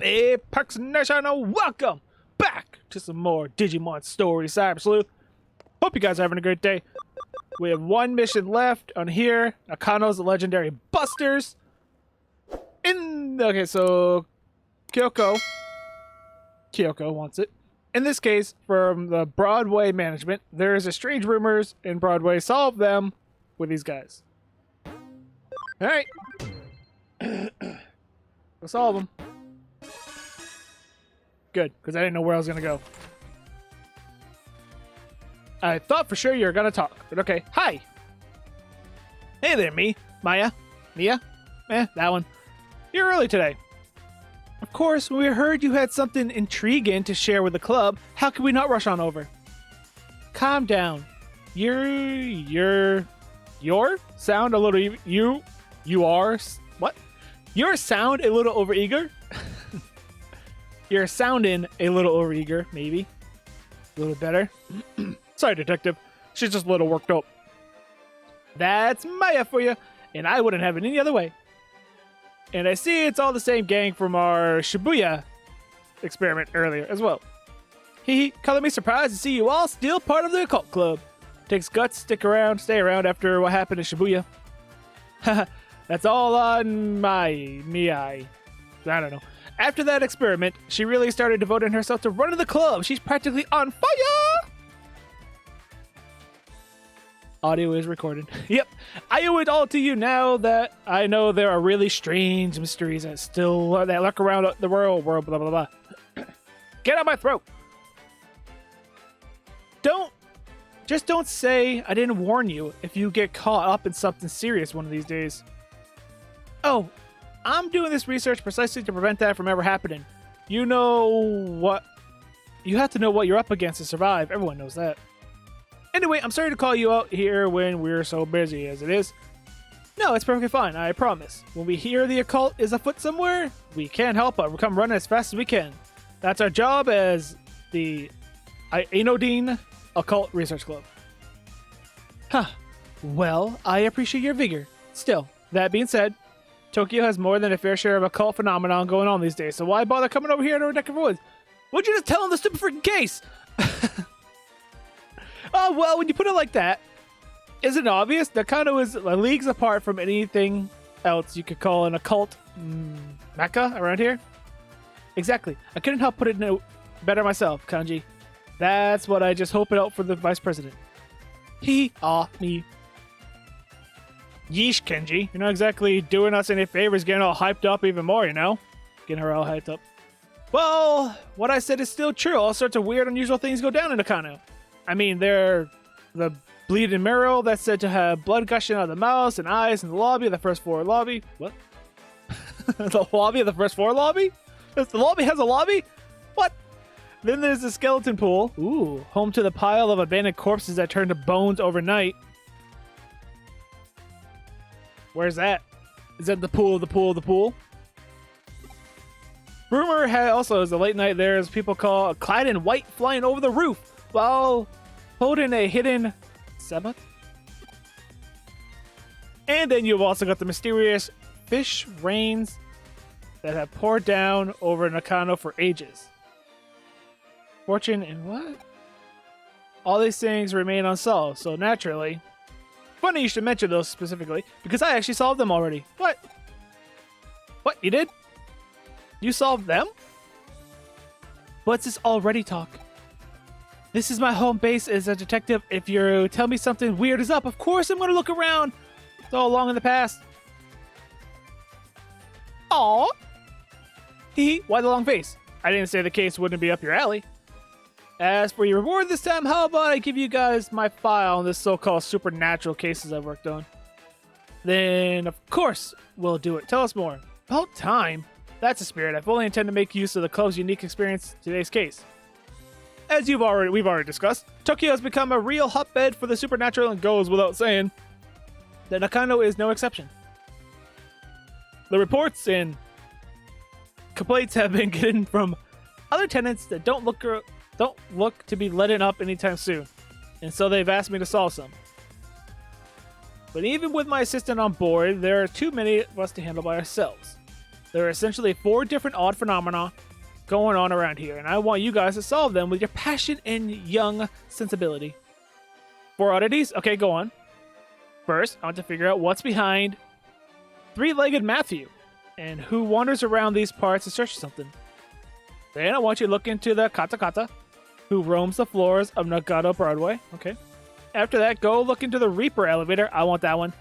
Apex Nation, and welcome back to some more Digimon Story Cyber Sleuth. Hope you guys are having a great day. We have one mission left on here. Nakano's the legendary Busters. Okay, so Kyoko wants it. In this case, from the Broadway management, there is a strange rumors in Broadway. Solve them with these guys. All right, we'll solve them. Good, because I didn't know where I was gonna go. I thought for sure you were gonna talk, but okay. Hi. Hey there, Mia. That one. You're early today. Of course, when we heard you had something intriguing to share with the club, how could we not rush on over? Calm down. Your sound a little you are what? Your sound a little overeager? You're sounding a little overeager, maybe. A little better. Sorry, detective. She's just a little worked up. That's Maya for you, and I wouldn't have it any other way. And I see it's all the same gang from our Shibuya experiment earlier as well. Hee, color me surprised to see you all still part of the occult club. Takes guts, stay around after what happened in Shibuya. That's all on me. I don't know. After that experiment, she really started devoting herself to running the club. She's practically on fire! Audio is recorded. Yep. I owe it all to you now that I know there are really strange mysteries that lurk around the world, blah, blah, blah. Get out my throat. Just don't say I didn't warn you if you get caught up in something serious one of these days. Oh, I'm doing this research precisely to prevent that from ever happening. You have to know what you're up against to survive. Everyone knows that. Anyway, I'm sorry to call you out here when we're so busy as it is. No, it's perfectly fine, I promise. When we hear the occult is afoot somewhere, we can't help but come running as fast as we can. That's our job as the Anodine Occult Research Club. Huh. Well, I appreciate your vigor. Still, that being said, Tokyo has more than a fair share of occult phenomenon going on these days, so why bother coming over here to our neck of woods? Would you just tell him the stupid freaking case? Oh, well, when you put it like that, isn't it obvious? That kind of is leagues apart from anything else you could call an occult mecca around here. Exactly. I couldn't help put it better myself, Kanji. That's what I just hope it out for the vice president. Me. Yeesh, Kenji. You're not exactly doing us any favors getting all hyped up even more, you know? Getting her all hyped up. Well, what I said is still true. All sorts of weird, unusual things go down in Nakano. I mean, the bleeding mural that's said to have blood gushing out of the mouth and eyes in the lobby of the first floor lobby. What? The lobby of the first floor lobby? The lobby has a lobby? What? Then there's the skeleton pool. Ooh, home to the pile of abandoned corpses that turn to bones overnight. Where's that? Is that the pool of the pool of the pool? Rumor also is a late night there as people call clad in white flying over the roof while holding a hidden Sabbath. And then you've also got the mysterious fish rains that have poured down over Nakano for ages. Fortune and what? All these things remain unsolved, so naturally... Funny you should mention those specifically, because I actually solved them already. What? What, you did? You solved them? What's this already talk? This is my home base as a detective. If you tell me something weird is up, of course I'm going to look around. It's all long in the past. Aww. Hee, why the long face? I didn't say the case wouldn't be up your alley. As for your reward this time, how about I give you guys my file on this so-called supernatural cases I've worked on? Then, of course, we'll do it. Tell us more. About time. That's the spirit. I fully intend to make use of the club's unique experience in today's case. As we've already discussed, Tokyo has become a real hotbed for the supernatural and goes without saying that Nakano is no exception. The reports and complaints have been getting from other tenants that don't look to be letting up anytime soon, and so they've asked me to solve some. But even with my assistant on board, there are too many of us to handle by ourselves. There are essentially 4 different odd phenomena going on around here, and I want you guys to solve them with your passion and young sensibility. 4 oddities? Okay, go on. First, I want to figure out what's behind three-legged Matthew, and who wanders around these parts to search for something. Then I want you to look into the Kata Kata, who roams the floors of Nagato Broadway. Okay. After that, go look into the Reaper elevator. I want that one,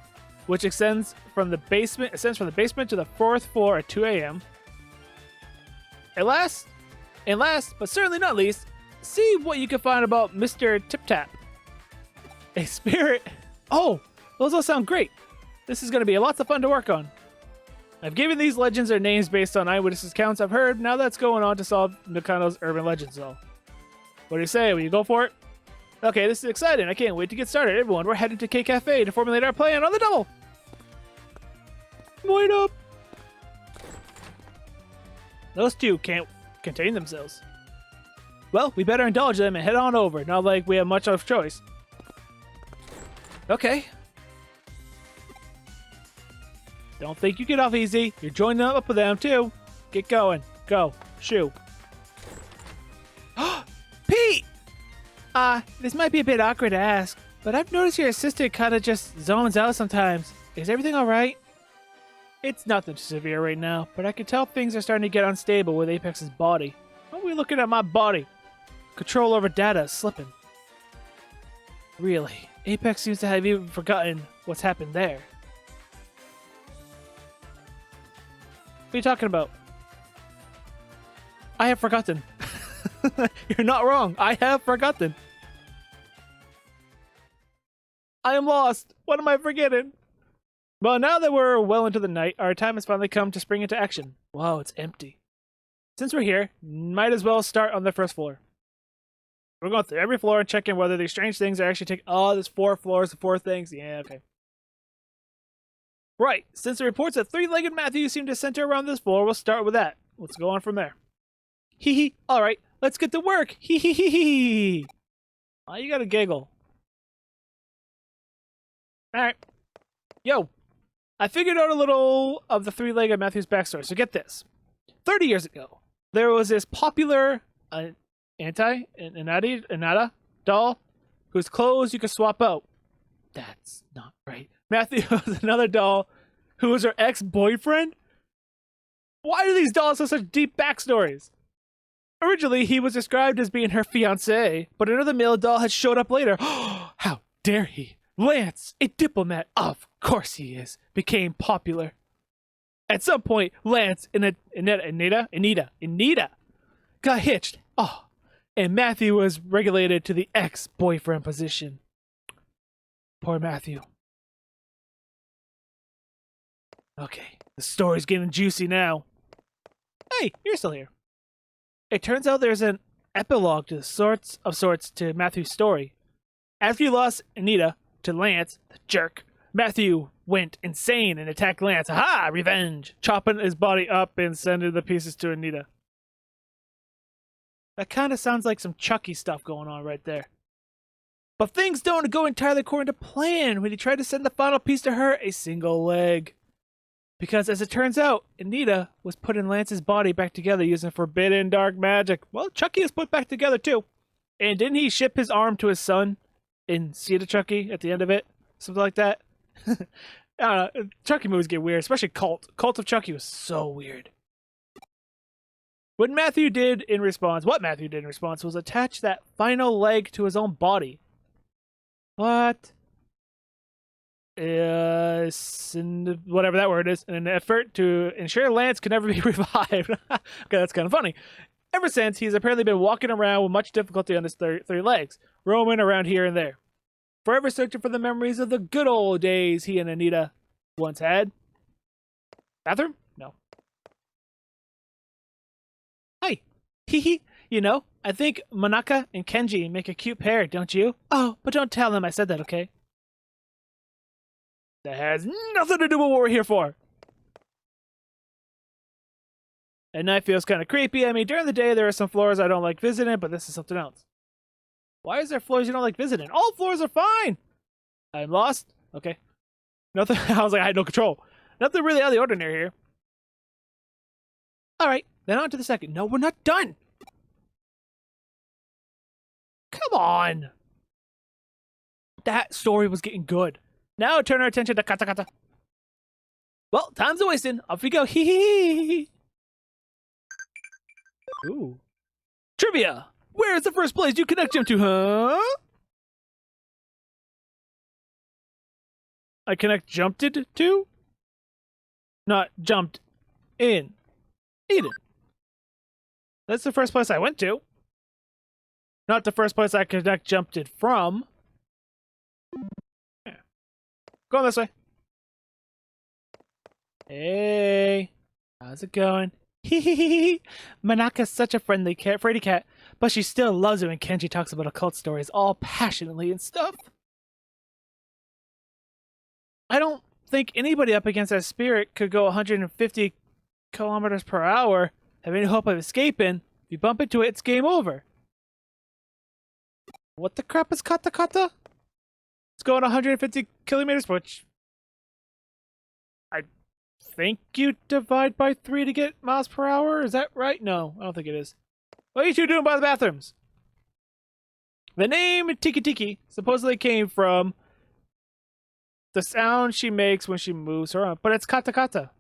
which ascends from the basement to the 4th floor at 2 a.m. And last, but certainly not least, see what you can find about Mr. Tip Tap, a spirit. Oh, those all sound great. This is going to be lots of fun to work on. I've given these legends their names based on eyewitness accounts I've heard. Now that's going on to solve Nakano's urban legends, though. What do you say? Will you go for it? Okay, this is exciting. I can't wait to get started. Everyone, we're headed to K Cafe to formulate our plan on the double. Wait up. Those two can't contain themselves. Well, we better indulge them and head on over. Not like we have much of a choice. Okay. Don't think you get off easy. You're joining up with them, too. Get going. Go. Shoo. Pete! This might be a bit awkward to ask, but I've noticed your assistant kind of just zones out sometimes. Is everything alright? It's nothing severe right now, but I can tell things are starting to get unstable with Apex's body. Why are we looking at my body? Control over data is slipping. Really, Apex seems to have even forgotten what's happened there. What are you talking about? I have forgotten. You're not wrong. I have forgotten. I am lost. What am I forgetting? Well, now that we're well into the night, our time has finally come to spring into action. Wow, it's empty. Since we're here, might as well start on the 1st floor. We're going through every floor and checking whether these strange things are actually taking... Oh, there's 4 floors and 4 things. Yeah, okay. Right, since the reports that three-legged Matthew seem to center around this floor, we'll start with that. Let's go on from there. Hee hee. Alright, let's get to work. Hee hee hee hee. Oh, you gotta giggle. Alright. Yo. I figured out a little of the three-legged Matthew's backstory, so get this. 30 years ago, there was this popular Anada doll whose clothes you could swap out. That's not right. Matthew was another doll who was her ex-boyfriend? Why do these dolls have such deep backstories? Originally, he was described as being her fiancé, but another male doll had showed up later. How dare he? Lance, a diplomat, of course he is, became popular. At some point, Lance and Anita got hitched. Oh, and Matthew was regulated to the ex-boyfriend position. Poor Matthew. Okay, the story's getting juicy now. Hey, you're still here. It turns out there's an epilogue to sorts to Matthew's story. After you lost Anita to Lance, the jerk, Matthew went insane and attacked Lance. Aha! Revenge! Chopping his body up and sending the pieces to Anita. That kind of sounds like some Chucky stuff going on right there. But things don't go entirely according to plan when he tried to send the final piece to her, a single leg. Because as it turns out, Anita was putting Lance's body back together using forbidden dark magic. Well, Chucky is put back together too. And didn't he ship his arm to his son in Seed of Chucky at the end of it? Something like that. I don't know. Chucky movies get weird, especially Cult. Cult of Chucky was so weird. What Matthew did in response was attach that final leg to his own body. What? Whatever that word is, in an effort to ensure Lance could never be revived. Okay, that's kind of funny. Ever since, he's apparently been walking around with much difficulty on his three legs, roaming around here and there, forever searching for the memories of the good old days he and Anita once had. Bathroom? No. Hi. Hee. You know, I think Monaka and Kenji make a cute pair, don't you? Oh, but don't tell them I said that, okay? That has nothing to do with what we're here for. At night feels kind of creepy. I mean, during the day, there are some floors I don't like visiting, but this is something else. Why is there floors you don't like visiting? All floors are fine. I'm lost. Okay. Nothing. I was like, I had no control. Nothing really out of the ordinary here. Alright, then on to the second. No, we're not done! Come on! That story was getting good. Now turn our attention to kata kata. Well, time's a wasting. Off we go. Hee hee hee. Ooh. Trivia! Where is the first place you connect him to, huh? I connect jumped it to? Not jumped in. Eden. That's the first place I went to. Not the first place I connect jumped it from. Yeah. Going this way. Hey. How's it going? Hee hee hee. Manaka's such a friendly cat, fraidy cat, but she still loves it when Kenji talks about occult stories all passionately and stuff. I don't think anybody up against that spirit could go 150 kilometers per hour, have any hope of escaping. If you bump into it, it's game over. What the crap is kata kata? It's going 150 kilometers, which I think you divide by 3 to get miles per hour. Is that right? No, I don't think it is. What are you two doing by the bathrooms? The name Tiki Tiki supposedly came from the sound she makes when she moves her arm, but it's kata kata.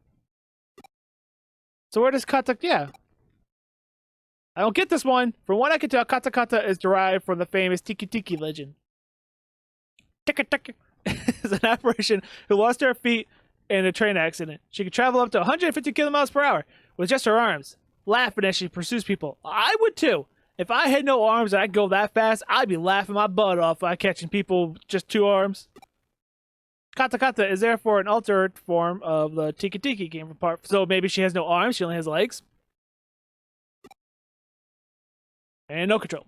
So where does kata... Yeah. I don't get this one. From what I can tell, kata kata is derived from the famous Tiki Tiki legend. Tiki Tiki is an apparition who lost her feet in a train accident. She could travel up to 150 kilometers per hour with just her arms, laughing as she pursues people. I would too. If I had no arms and I could go that fast, I'd be laughing my butt off by catching people with just 2 arms. Kata kata is therefore an altered form of the Tiki Tiki game from part. So maybe she has no arms, she only has legs. And no control.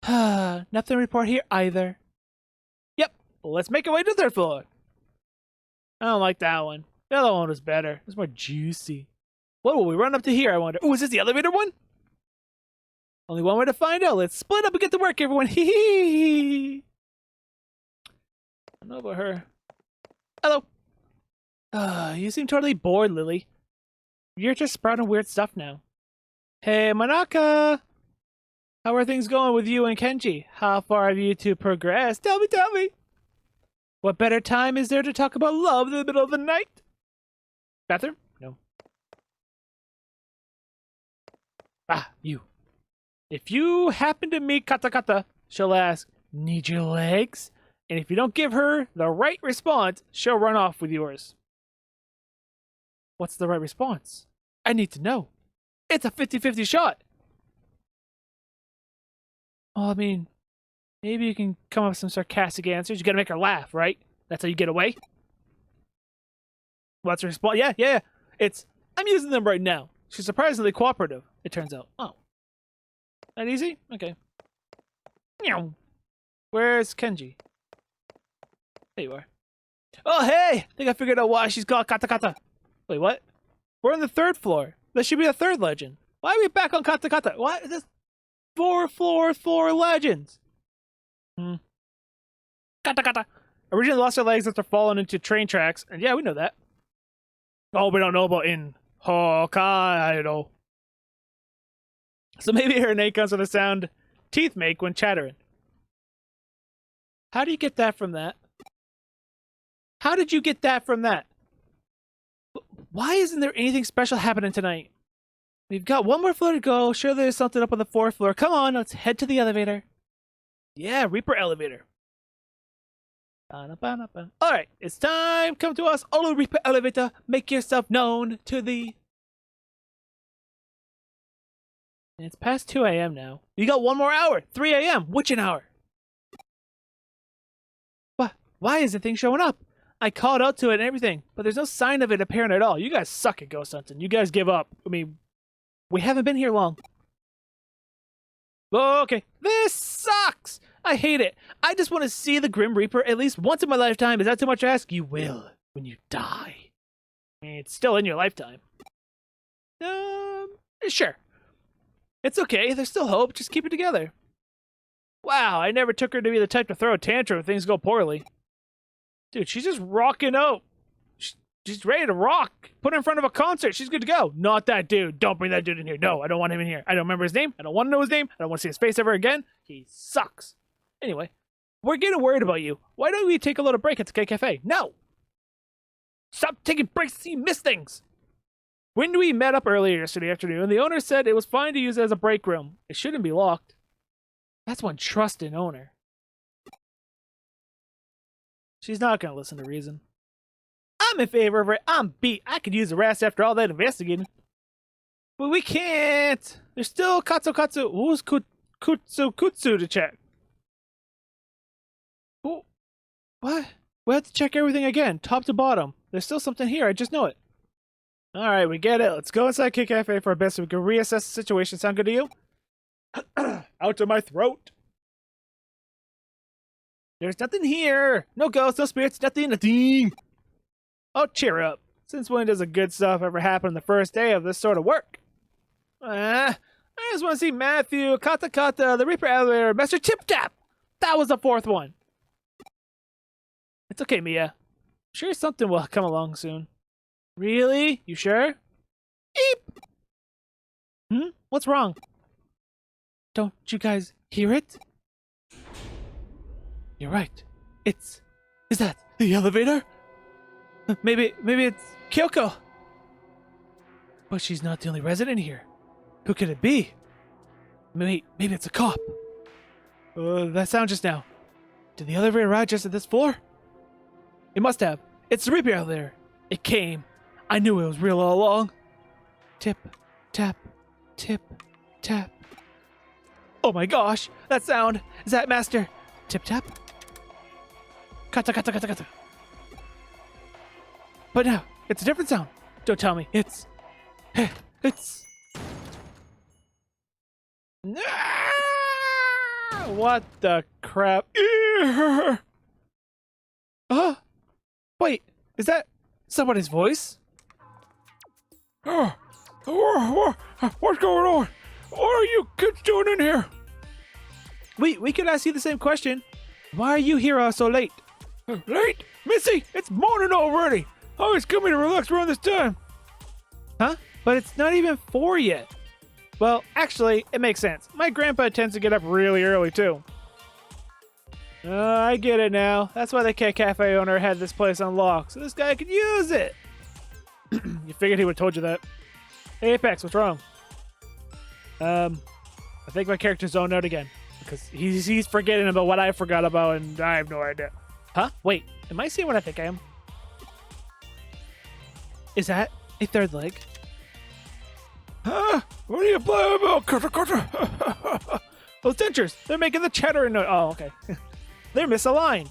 Nothing to report here either. Yep, well, let's make our way to the 3rd floor. I don't like that one. The other one was better. It was more juicy. What will we run up to here, I wonder? Oh, is this the elevator one? Only one way to find out. Let's split up and get to work, everyone. Hee hee. I don't know about her. Hello. You seem totally bored, Lily. You're just sprouting weird stuff now. Hey, Manaka. How are things going with you and Kenji? How far have you two progressed? Tell me. What better time is there to talk about love in the middle of the night? Bathroom? No. Ah, you. If you happen to meet Kata Kata, she'll ask, need your legs? And if you don't give her the right response, she'll run off with yours. What's the right response? I need to know. It's a 50-50 shot. Well, I mean, maybe you can come up with some sarcastic answers. You gotta make her laugh, right? That's how you get away? What's her response? Yeah. It's, I'm using them right now. She's surprisingly cooperative, it turns out. Oh. That easy? Okay. Meow. Where's Kenji? There you are. Oh, hey! I think I figured out why she's called Kata Kata. Wait, what? We're on the 3rd floor. There should be a 3rd legend. Why are we back on Kata Kata? Why is this 4 floor legends? Kata Kata. Originally lost her legs after falling into train tracks. And yeah, we know that. Oh, we don't know about in Hokkaido. So maybe her name comes from the sound teeth make when chattering. How do you get that from that? How did you get that from that? Why isn't there anything special happening tonight? We've got 1 more floor to go. Sure there's something up on the 4th floor. Come on, let's head to the elevator. Yeah, Reaper elevator. Alright, it's time. Come to us, Olu Reaper elevator. Make yourself known to the... It's past 2 a.m. now. You got 1 more hour. 3 a.m. Witching hour. What? Why is the thing showing up? I called out to it and everything, but there's no sign of it apparent at all. You guys suck at ghost hunting. You guys give up. I mean, we haven't been here long. Okay. This sucks! I hate it. I just want to see the Grim Reaper at least once in my lifetime. Is that too much to ask? You will when you die. I mean, it's still in your lifetime. Sure. It's okay. There's still hope. Just keep it together. Wow, I never took her to be the type to throw a tantrum if things go poorly. Dude, she's just rocking out. She's ready to rock. Put her in front of a concert. She's good to go. Not that dude. Don't bring that dude in here. No, I don't want him in here. I don't remember his name. I don't want to know his name. I don't want to see his face ever again. He sucks. Anyway, we're getting worried about you. Why don't we take a little break at the K Cafe? No. Stop taking breaks so you miss things. When we met up earlier yesterday afternoon, the owner said it was fine to use it as a break room. It shouldn't be locked. That's one trusting owner. She's not going to listen to reason. I'm in favor of it. I'm beat. I could use a rest after all that investigating. But we can't. There's still Katsu. Who's Kutsu to check? Oh, what? We have to check everything again, top to bottom. There's still something here. I just know it. Alright, we get it. Let's go inside Kid Cafe for a bit so we can reassess the situation. Sound good to you? Out of my throat. There's nothing here. No ghosts, no spirits, nothing. Oh, cheer up. Since when does the good stuff ever happen on the first day of this sort of work? I just want to see Matthew, Kata, the Reaper Elevator, Master Tip Tap. That was the fourth one. It's okay, Mia. I'm sure something will come along soon. Really? You sure? Eep! What's wrong? Don't you guys hear it? You're right. Is that the elevator? Maybe it's Kyoko. But she's not the only resident here. Who could it be? Maybe it's a cop. That sound just now. Did the elevator ride just at this floor? It must have. It's the Reaper elevator. It came. I knew it was real all along. Tip, tap, tip, tap. Oh my gosh, that sound. Is that Master Tip Tap? Kata. But now, it's a different sound. Don't tell me. It's... What the crap? Wait, is that somebody's voice? What's going on? What are you kids doing in here? We could ask you the same question. Why are you here so late? Late? Missy, it's morning already. I was coming to relax around this time. Huh? But it's not even 4 yet. Well, actually, it makes sense. My grandpa tends to get up really early, too. I get it now. That's why the cafe owner had this place unlocked, so this guy could use it. You figured he would have told you that. Hey, Apex, what's wrong? I think my character's zoned out again. Because he's forgetting about what I forgot about, and I have no idea. Huh? Wait, am I seeing what I think I am? Is that a third leg? Huh? What are you playing about? Those dentures, they're making the chattering noise. Oh, okay. They're misaligned.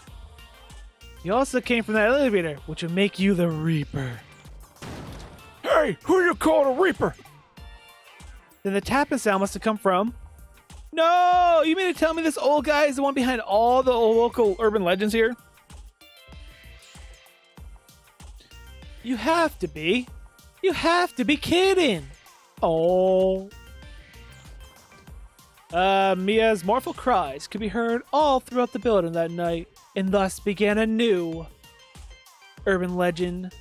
You also came from that elevator, which would make you the Reaper. Hey, who you call the Reaper? Then the tapping sound must have come from... No! You mean to tell me this old guy is the one behind all the old local urban legends here? You have to be. You have to be kidding. Oh. Mia's mournful cries could be heard all throughout the building that night, and thus began a new urban legend.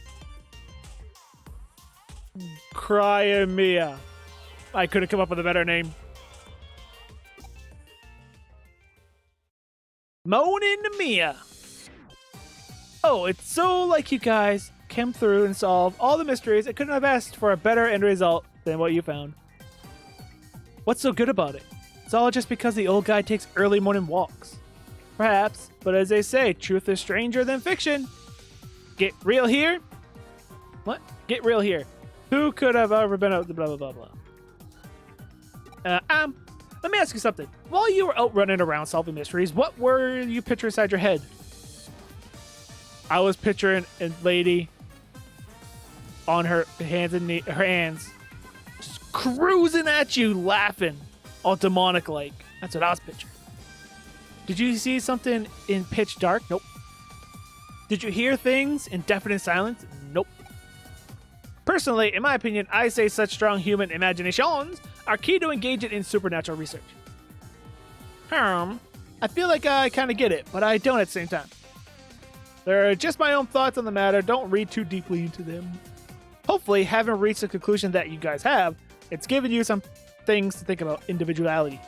Crying Mia. I couldn't come up with a better name. Moaning Mia. Oh, it's so like you guys came through and solved all the mysteries. I couldn't have asked for a better end result than what you found. What's so good about it? It's all just because the old guy takes early morning walks. Perhaps, but as they say, truth is stranger than fiction. Get real here? What? Get real here. Who could have ever been out the blah, blah, blah, blah. Let me ask you something. While you were out running around solving mysteries, what were you picturing inside your head? I was picturing a lady on her hands and her hands, just cruising at you, laughing, all demonic-like. That's what I was picturing. Did you see something in pitch dark? Nope. Did you hear things in deafening silence? Nope. Personally, in my opinion, I say such strong human imaginations are key to engage it in supernatural research. I feel like I kind of get it, but I don't at the same time. They're just my own thoughts on the matter. Don't read too deeply into them. Hopefully, having reached the conclusion that you guys have, it's given you some things to think about individuality.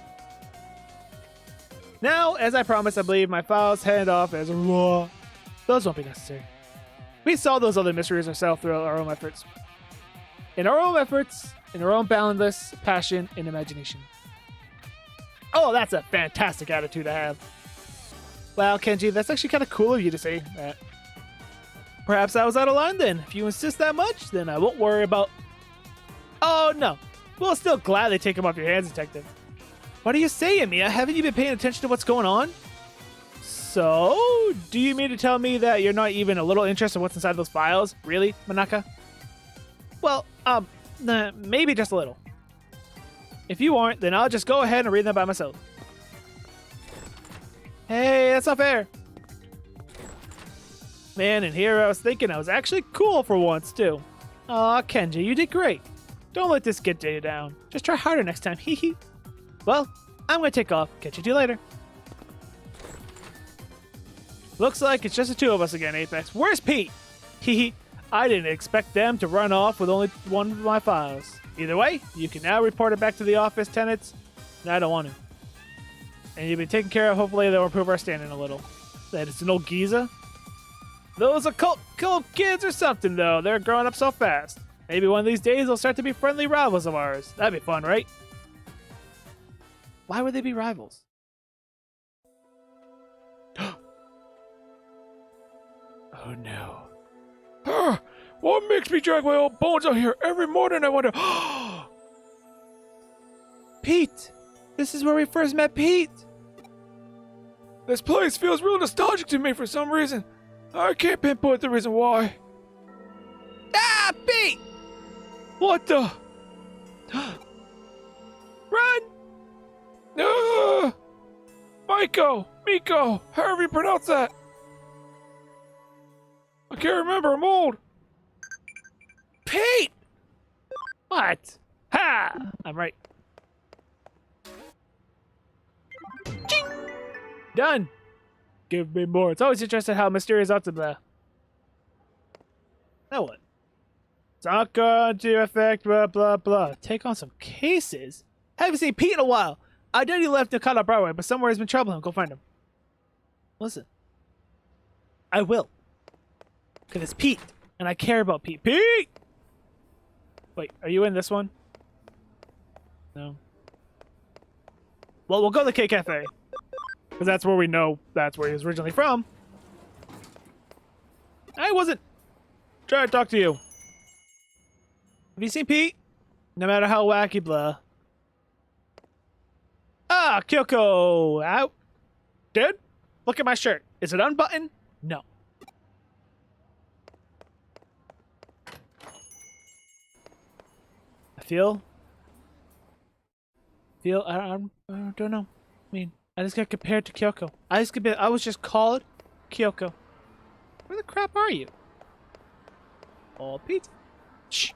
Now, as I promised, I believe my files hand off as raw. Those won't be necessary. We solved those other mysteries ourselves through our own efforts. In our own boundless passion and imagination. Oh, that's a fantastic attitude to have. Wow, Kenji, that's actually kind of cool of you to say that. Perhaps I was out of line then. If you insist that much, then I won't worry about... Oh, no. We'll still gladly take him off your hands, Detective. What are you saying, Mia? Haven't you been paying attention to what's going on? So, do you mean to tell me that you're not even a little interested in what's inside those files? Really, Manaka? Well, maybe just a little. If you aren't, then I'll just go ahead and read them by myself. Hey, that's not fair. Man, and here I was thinking I was actually cool for once, too. Aw, Kenji, you did great. Don't let this get you down. Just try harder next time, hee hee. Well, I'm gonna take off. Catch you later. Looks like it's just the two of us again, Apex. Where's Pete? Hee hee. I didn't expect them to run off with only one of my files. Either way, you can now report it back to the office tenants. And I don't want to. And you've been taken care of. Hopefully they'll improve our standing a little. That it's an old geezer. Those occult kids or something, though. They're growing up so fast. Maybe one of these days they'll start to be friendly rivals of ours. That'd be fun, right? Why would they be rivals? Oh no. What makes me drag my old bones out here every morning? I wonder. Pete! This is where we first met Pete! This place feels real nostalgic to me for some reason. I can't pinpoint the reason why. Ah, Pete! What the? Run! Miko, however you pronounce that. I can't remember, I'm old. Pete! What? Ha! I'm right. Ching! Done. Give me more. It's always interesting how mysterious items are. Now what? It's not going to affect blah blah blah. Take on some cases? Haven't seen Pete in a while. I know he left Nakata Broadway, but somewhere he's been troubling him. Go find him. Listen. I will. Because it's Pete, and I care about Pete. Pete! Wait, are you in this one? No. Well, we'll go to the K Cafe. Because that's where we know that's where he was originally from. I wasn't trying to talk to you. Have you seen Pete? No matter how wacky blah. Ah, Kyoko! Out. Dude, look at my shirt. Is it unbuttoned? No. I feel, I don't know. I mean, I just got compared to Kyoko. I was just called Kyoko. Where the crap are you? Oh, Pete. Shh.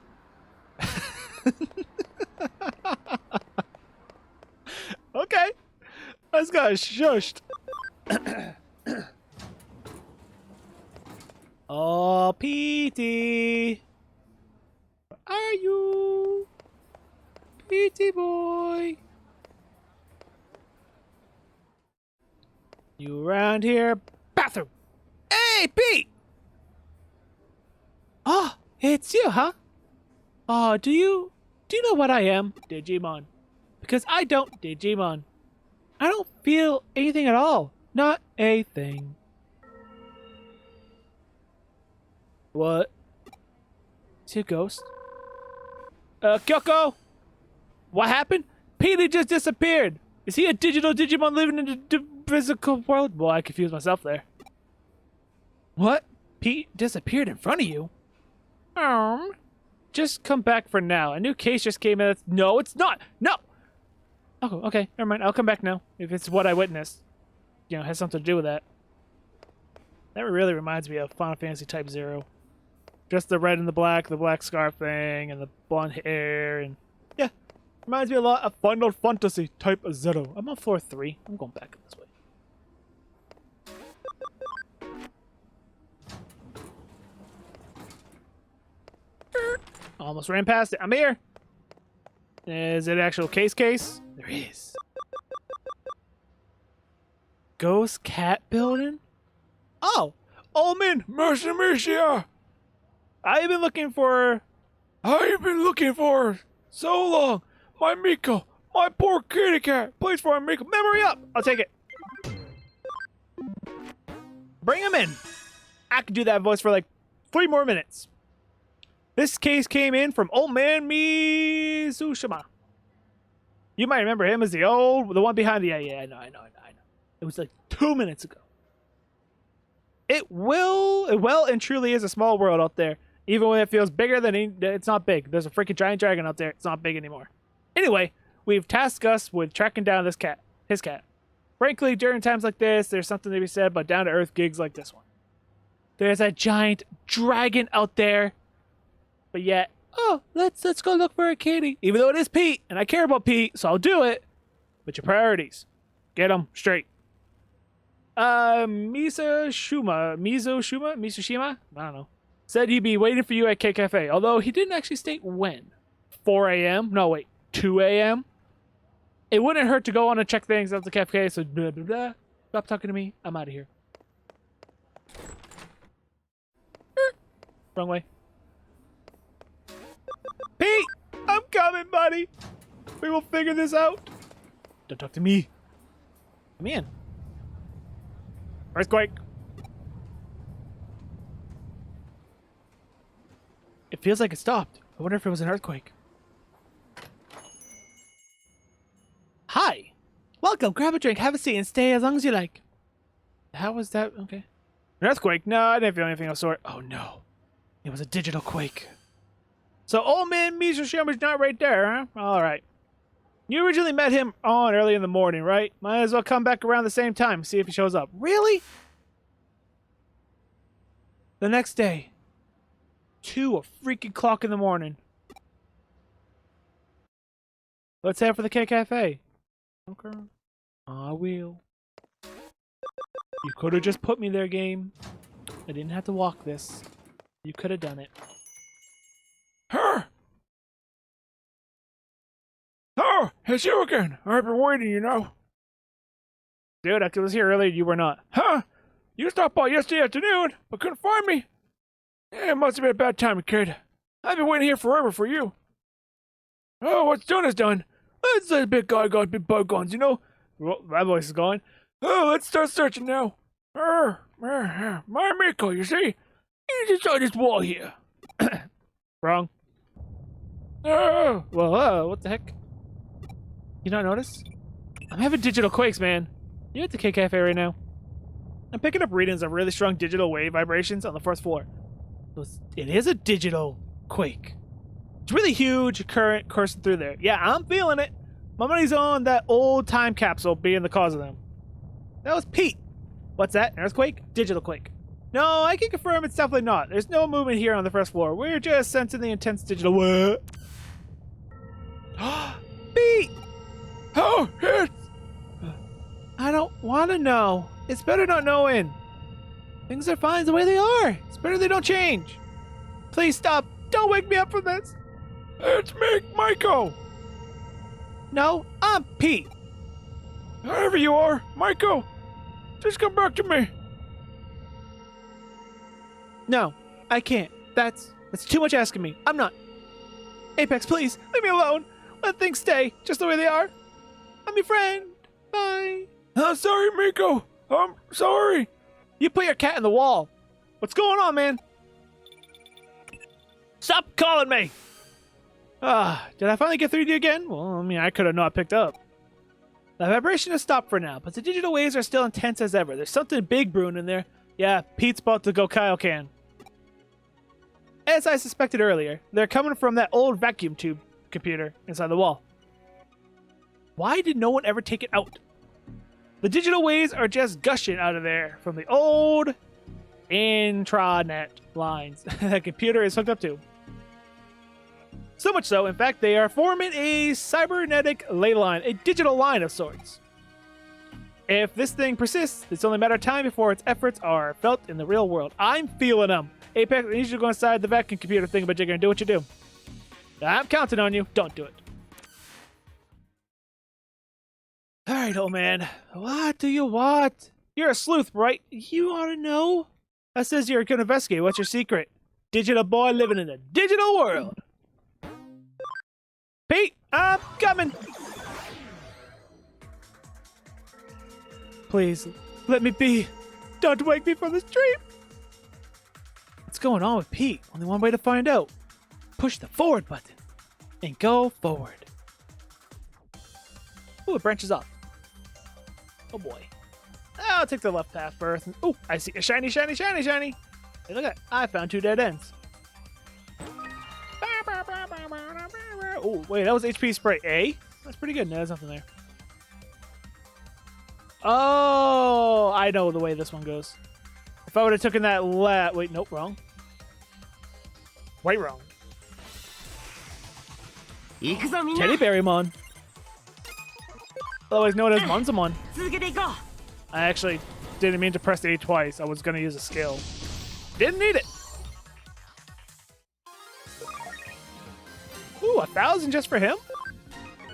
Okay. I just got shushed. Oh, Petey. Where are you? Petey boy. You around here? Bathroom. Hey, Pete! Oh, it's you, huh? Oh, do you know what I am? Digimon. Because I don't Digimon. I don't feel anything at all. Not a thing. What? Is he a ghost? Kyoko? What happened? Petey just disappeared. Is he a digital Digimon living in the physical world? Well, I confused myself there. What? Pete disappeared in front of you? Just come back for now. A new case just came in. No, it's not. No. Oh, okay. Never mind. I'll come back now. If it's what I witnessed. You know, has something to do with that. That really reminds me of Final Fantasy Type 0. Just the red and the black scarf thing, and the blonde hair, and yeah. Reminds me a lot of Final Fantasy Type 0. I'm on floor 3. I'm going back this way. Almost ran past it. I'm here. Is it an actual case? There is. Ghost cat building? Oh! Omen! Mercia! I've been looking for so long. My Miko, my poor kitty cat. Please for my Miko. Memory up! I'll take it. Bring him in. I could do that voice for like 3 more minutes. This case came in from Old Man Mizushima. You might remember him as the one behind the... Yeah, I know. It was like 2 minutes ago. It well and truly is a small world out there. Even when it feels bigger than it's not big. There's a freaking giant dragon out there. It's not big anymore. Anyway, we've tasked us with tracking down his cat. Frankly, during times like this, there's something to be said about down-to-earth gigs like this one. There's a giant dragon out there. But yet, let's go look for a kitty. Even though it is Pete, and I care about Pete, so I'll do it. But your priorities. Get them straight. Mizushima? I don't know. Said he'd be waiting for you at K Cafe, although he didn't actually state when. 4 a.m.? No, wait, 2 a.m.? It wouldn't hurt to go on and check things at the cafe, so blah, blah, blah. Stop talking to me. I'm out of here. Wrong way. Pete! I'm coming, buddy! We will figure this out. Don't talk to me. Come in. Earthquake. It feels like it stopped. I wonder if it was an earthquake. Hi. Welcome. Grab a drink, have a seat, and stay as long as you like. How was that? Okay. An earthquake? No, I didn't feel anything of sort. Oh, no. It was a digital quake. So Old Man Mizushima's not right there, huh? All right. You originally met him on early in the morning, right? Might as well come back around the same time, see if he shows up. Really? The next day. 2 o'clock in the morning. Let's head for the K Cafe. Okay. I will. You could have just put me there, game. I didn't have to walk this. You could have done it. Oh, it's you again. I've been waiting, you know. Dude, I was here earlier. You were not. Huh? You stopped by yesterday afternoon, but couldn't find me. Yeah, it must have been a bad time, kid. I've been waiting here forever for you. Oh, what's done is done. Let's say big guy got big bug guns, you know? Well, my voice is gone. Oh, let's start searching now. My Miko, you see? He's inside this wall here. Wrong. Oh, well, what the heck? You not notice? I'm having digital quakes, man. You at the K Cafe right now? I'm picking up readings of really strong digital wave vibrations on the first floor. It is a digital quake. It's really huge current coursing through there. Yeah, I'm feeling it. My money's on that old time capsule being the cause of them. That was Pete. What's that? An earthquake? Digital quake. No, I can confirm it's definitely not. There's no movement here on the first floor. We're just sensing the intense digital... What? Pete! Oh, it's... I don't want to know. It's better not knowing. Things are fine the way they are. It's better they don't change. Please stop. Don't wake me up from this. It's me, Miko. No, I'm Pete. Whoever you are, Miko, just come back to me. No, I can't. That's too much asking me. I'm not. Apex, please, leave me alone. Let things stay just the way they are. I'm your friend. Bye. I'm sorry, Miko. I'm sorry. You put your cat in the wall. What's going on, man? Stop calling me. Did I finally get through to you again? Well, I mean, I could have not picked up. The vibration has stopped for now, but the digital waves are still intense as ever. There's something big brewing in there. Yeah, Pete's about to go Kaioken. As I suspected earlier, they're coming from that old vacuum tube computer inside the wall. Why did no one ever take it out? The digital waves are just gushing out of there from the old intranet lines that computer is hooked up to. So much so, in fact, they are forming a cybernetic ley line, a digital line of sorts. If this thing persists, it's only a matter of time before its efforts are felt in the real world. I'm feeling them. Apex, I need you to go inside the vacuum computer thingamajigger and do what you do. I'm counting on you. Don't do it. All right, old man. What do you want? You're a sleuth, right? You ought to know. That says you're going to investigate. What's your secret? Digital boy living in a digital world. Pete, I'm coming. Please, let me be. Don't wake me from this dream. What's going on with Pete? Only one way to find out. Push the forward button and go forward. Ooh, it branches off. Oh boy. I'll take the left path first. Oh, I see a shiny, shiny, shiny, shiny. Hey, look at that. I found 2 dead ends. Oh, wait, that was HP spray A? That's pretty good. No, there's nothing there. Oh, I know the way this one goes. If I would have taken that left... Wait, nope, wrong. Wait, wrong. Teddy Berrymon. Otherwise known as Monzamon. I actually didn't mean to press A twice. I was going to use a skill. Didn't need it. Ooh, 1,000 just for him?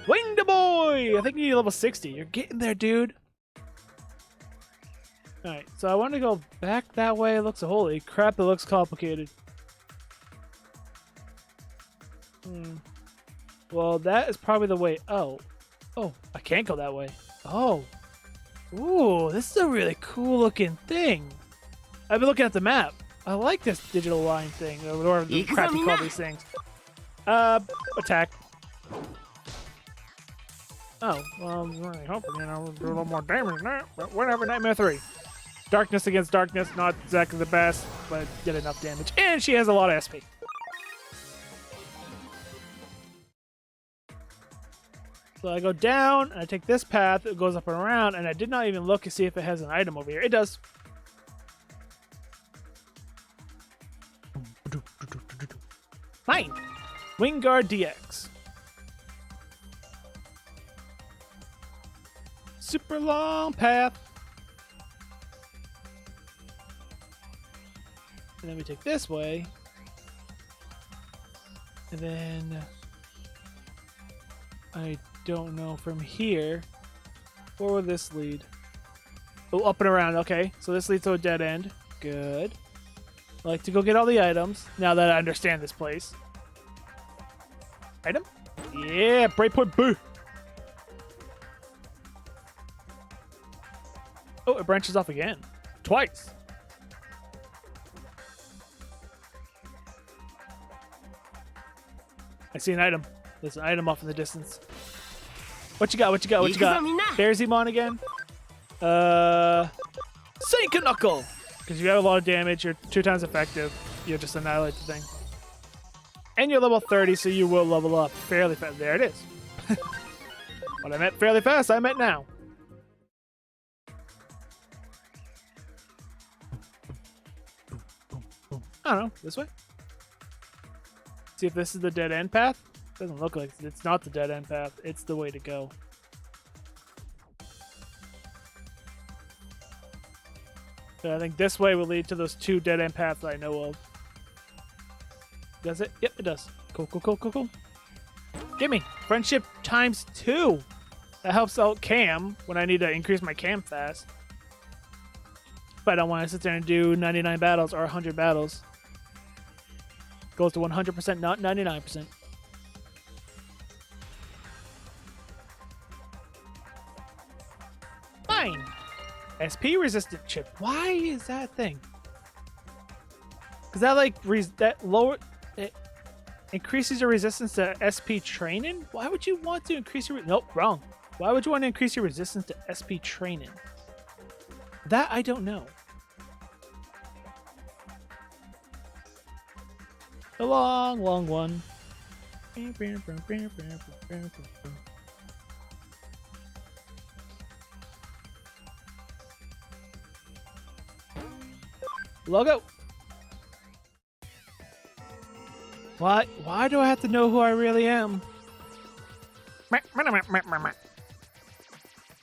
Winged boy! I think you need level 60. You're getting there, dude. Alright, so I want to go back that way. It looks... Holy crap, it looks complicated. Well, that is probably the way... Oh, I can't go that way. Oh. Ooh, this is a really cool looking thing. I've been looking at the map. I like this digital line thing, or whatever the crap you call these things. Attack. Oh, well, I'm really hoping, you know, we'll do a little more damage now. But whatever, Nightmare 3. Darkness against darkness, not exactly the best, but did enough damage. And she has a lot of SP. So I go down, and I take this path, it goes up and around, and I did not even look to see if it has an item over here. It does. Fine. Wingard DX. Super long path. And then we take this way. And then... I don't know from here. Where will this lead? Oh, up and around. Okay, so this leads to a dead end. Good. I like to go get all the items now that I understand this place. Item? Yeah, breakpoint boo. Oh, it branches off again. Twice. I see an item. There's an item off in the distance. What you got? What you got? What you got? Bearzemon again? Sink a Knuckle! Because you got a lot of damage, you're 2 times effective. You'll just annihilate the thing. And you're level 30, so you will level up fairly fast. There it is. When I meant fairly fast, I meant now. I don't know. This way? See if this is the dead end path? Doesn't look like it. It's not the dead end path. It's the way to go. So I think this way will lead to those 2 dead end paths that I know of. Does it? Yep, it does. Cool, cool, cool, cool, cool. Gimme! Friendship times 2! That helps out Cam when I need to increase my Cam fast. If I don't want to sit there and do 99 battles or 100 battles. Goes to 100%, not 99%. Fine! SP resistant chip. Why is that a thing? Because that like that lower it increases your resistance to SP training. Why would you want to increase your nope wrong? Why would you want to increase your resistance to SP training? That I don't know. The long, long one. Logo. Why do I have to know who I really am?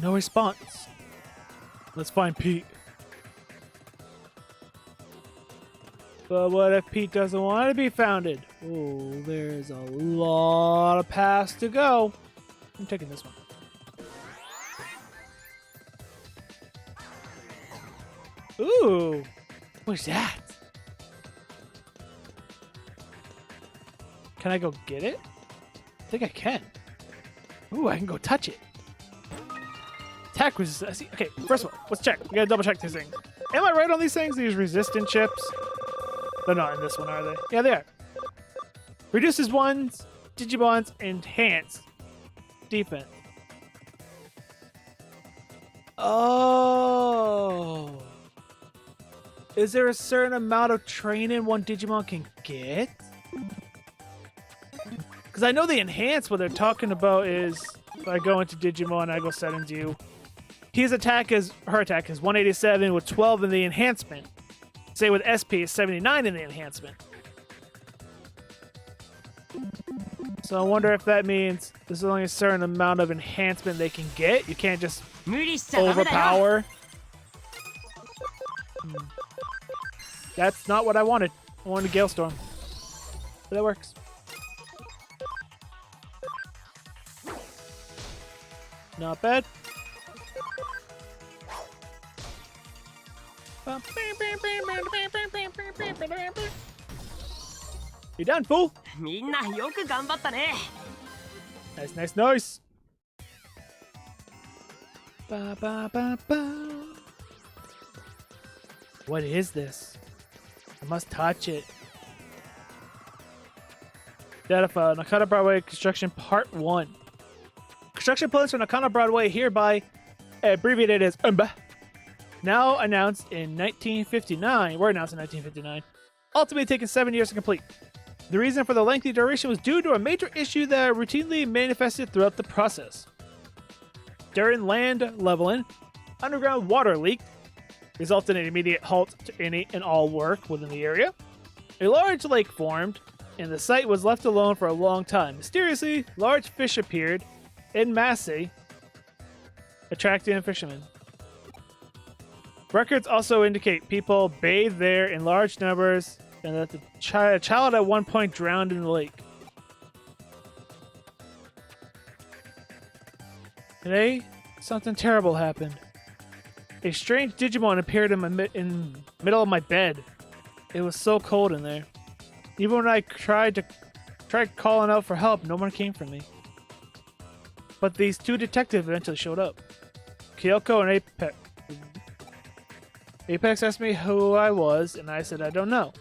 No response. Let's find Pete. But what if Pete doesn't want to be founded? Oh, there's a lot of paths to go. I'm taking this one. Ooh, what's that? Can I go get it? I think I can. Ooh, I can go touch it. Attack resistance. Okay, first of all, let's check. We gotta double check these things. Am I right on these things? These resistant chips? They're not in this one, are they? Yeah, they are. Reduces one's Digimon's enhanced defense. Oh. Is there a certain amount of training one Digimon can get? Because I know the enhanced, what they're talking about is if I go into Digimon, I go set into you. Her attack is 187 with 12 in the enhancement. Say with SP is 79 in the enhancement. So I wonder if that means there's only a certain amount of enhancement they can get. You can't just overpower. That's not what I wanted. I wanted a Galestorm. But that works. Not bad. You done, fool? Nice, nice, nice. Ba, ba, ba, ba. What is this? I must touch it. Data file, Nakata Broadway Construction Part 1. Construction plans for Nakata Broadway hereby abbreviated as Embark. Now announced in 1959. Were announced in 1959. Ultimately taking 7 years to complete. The reason for the lengthy duration was due to a major issue that routinely manifested throughout the process. During land leveling, underground water leaked, resulting in an immediate halt to any and all work within the area. A large lake formed, and the site was left alone for a long time. Mysteriously, large fish appeared in masse, attracting fishermen. Records also indicate people bathed there in large numbers, and that the child at one point drowned in the lake. Today, something terrible happened. A strange Digimon appeared in the middle of my bed. It was so cold in there. Even when I tried calling out for help, no one came for me. But these two detectives eventually showed up. Kyoko and Apex. Apex asked me who I was, and I said I don't know.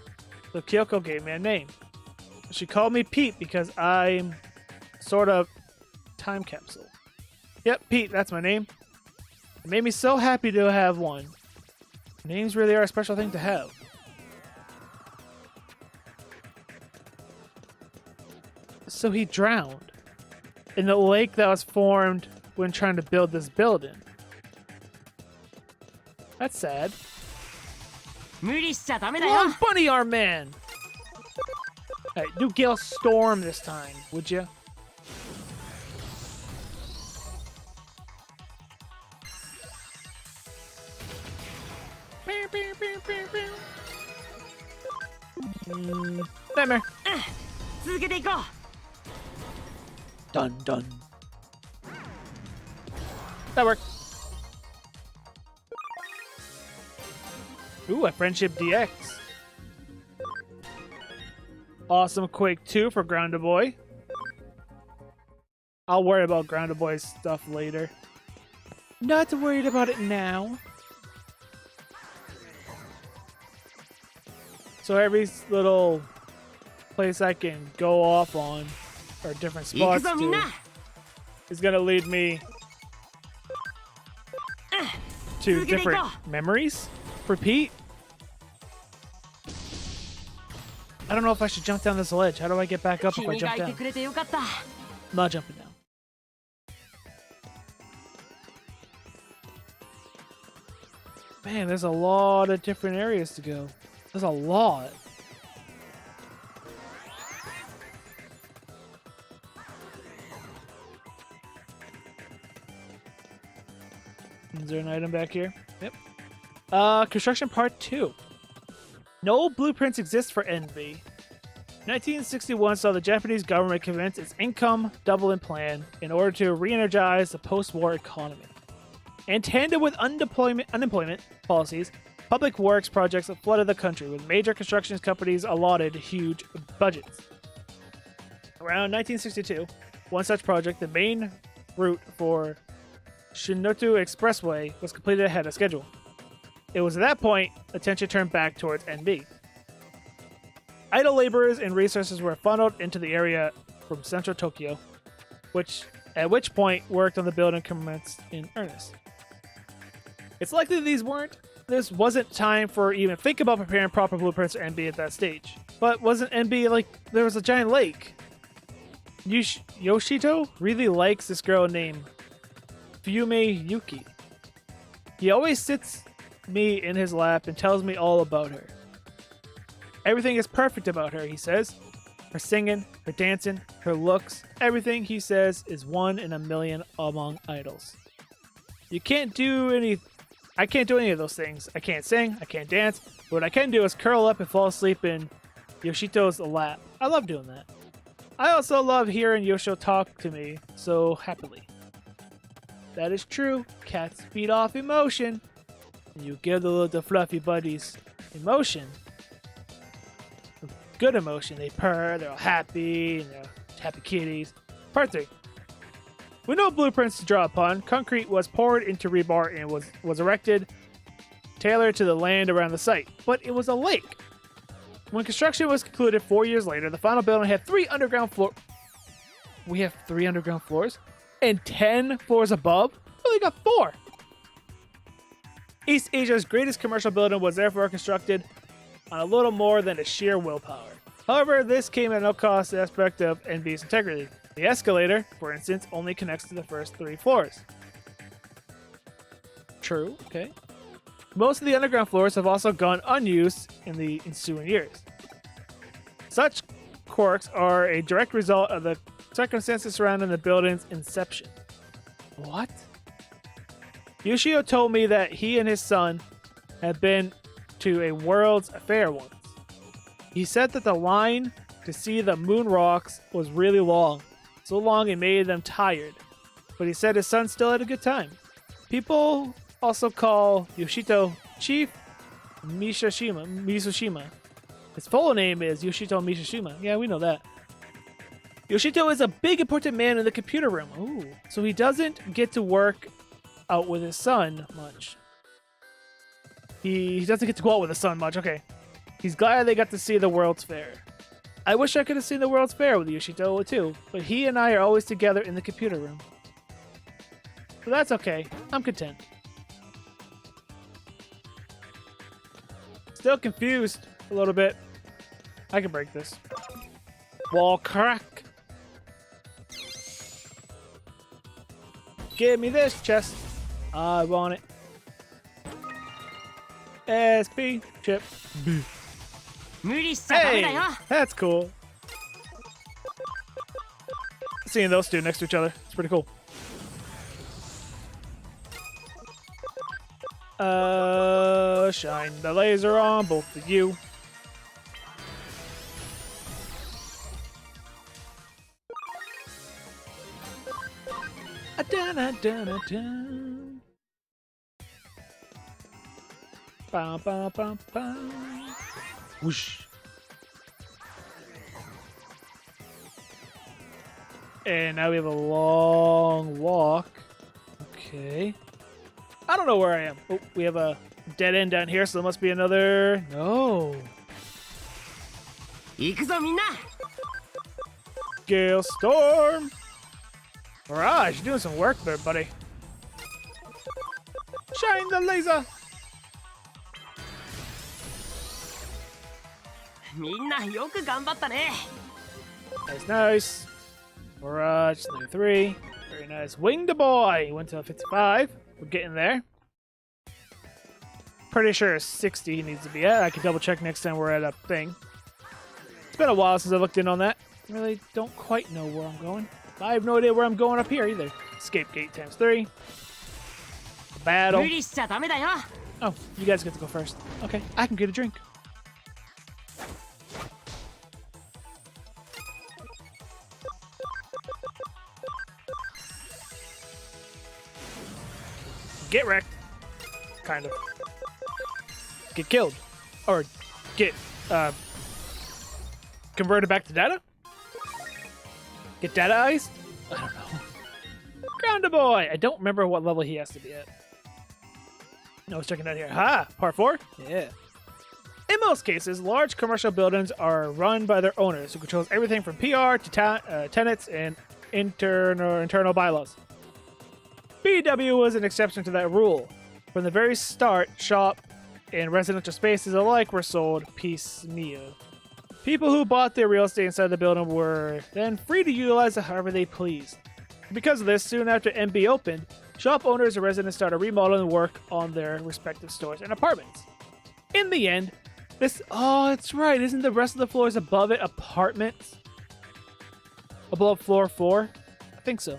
So Kyoko gave me a name. She called me Pete because I'm sort of time capsule. Yep, Pete, that's my name. It made me so happy to have one. Names really are a special thing to have. So he drowned in the lake that was formed when trying to build this building. That's sad. Long bunny arm man! Alright, do Gale Storm this time, would you? Nightmare. Dun dun. That worked. Ooh, a Friendship DX. Awesome Quake 2 for Grounded Boy. I'll worry about Grounded Boy's stuff later. Not worried about it now. So every little place I can go off on, or different spots to, is gonna lead me to different memories for Pete. I don't know if I should jump down this ledge. How do I get back up if I jump down? I'm not jumping down. Man, there's a lot of different areas to go. There's a lot. Is there an item back here? Yep. Construction part 2. No blueprints exist for NB. 1961 saw the Japanese government commence its income doubling plan in order to re-energize the post-war economy. In tandem with unemployment policies, public works projects flooded the country, with major construction companies allotted huge budgets. Around 1962, one such project, the main route for Shinoto Expressway, was completed ahead of schedule. It was at that point attention turned back towards NB. Idle laborers and resources were funneled into the area from central Tokyo, at which point work on the building commenced in earnest. It's likely this wasn't time for even think about preparing proper blueprints for NB at that stage. But wasn't NB like there was a giant lake? Yoshito really likes this girl named Fume Yuki. He always sits me in his lap and tells me all about her. Everything is perfect about her, he says. Her singing, her dancing, her looks, everything, he says, is one in a million among idols. I can't do any of those things. I can't sing, I can't dance, but what I can do is curl up and fall asleep in Yoshito's lap. I love doing that. I also love hearing Yoshito talk to me so happily. That is true. Cats feed off emotion. And you give the little fluffy buddies emotion. Good emotion. They purr, they're all happy, and they're happy kitties. Part 3. With no blueprints to draw upon, concrete was poured into rebar and was erected, tailored to the land around the site. But it was a lake. When construction was concluded 4 years later, the final building had 3 underground floors. We have 3 underground floors? And 10 floors above? We only got 4. East Asia's greatest commercial building was therefore constructed on a little more than a sheer willpower. However, this came at no cost to the aspect of NB's integrity. The escalator, for instance, only connects to the first 3 floors. True, okay. Most of the underground floors have also gone unused in the ensuing years. Such quirks are a direct result of the circumstances surrounding the building's inception. What? Yoshio told me that he and his son had been to a World's Fair once. He said that the line to see the moon rocks was really long, so long it made them tired. But he said his son still had a good time. People also call Yoshito Chief Misushima. His full name is Yoshito Misushima. Yeah, we know that. Yoshito is a big important man in the computer room. Ooh. So he doesn't get to work out with his son much. He doesn't get to go out with his son much. Okay. He's glad they got to see the World's Fair. I wish I could have seen the World's Fair with Yoshito too, but he and I are always together in the computer room. So that's okay. I'm content. Still confused a little bit. I can break this. Wall crack. Give me this chest. I want it. SP chip B. Hey, that's cool. Seeing those two next to each other, it's pretty cool. Shine the laser on both of you. Dun. Bum, bum, bum, bum. Whoosh. And now we have a long walk. Okay. I don't know where I am. Oh, we have a dead end down here, so there must be another... No. Gale Storm. Mirage, you're doing some work there, buddy. Shine the laser. Nice. Mirage, 33. Very nice. Winged boy. Went to 55. We're getting there. Pretty sure it's 60 he needs to be at. I can double check next time we're at a thing. It's been a while since I looked in on that. Really don't quite know where I'm going. I have no idea where I'm going up here either. Escape gate times 3. Battle. Oh, you guys get to go first. Okay, I can get a drink. get wrecked. Kind of. Get killed. Or get converted back to data? Get data-ized? I don't know. Grounded boy! I don't remember what level he has to be at. No, I was checking out here. Ha! Part 4? Yeah. In most cases, large commercial buildings are run by their owners, who controls everything from PR to tenants and internal bylaws. BW was an exception to that rule. From the very start, shop and residential spaces alike were sold piecemeal. People who bought their real estate inside the building were then free to utilize it however they pleased. Because of this, soon after MB opened, shop owners and residents started remodeling work on their respective stores and apartments. In the end, oh, that's right, isn't the rest of the floors above it apartments? Above floor 4? I think so.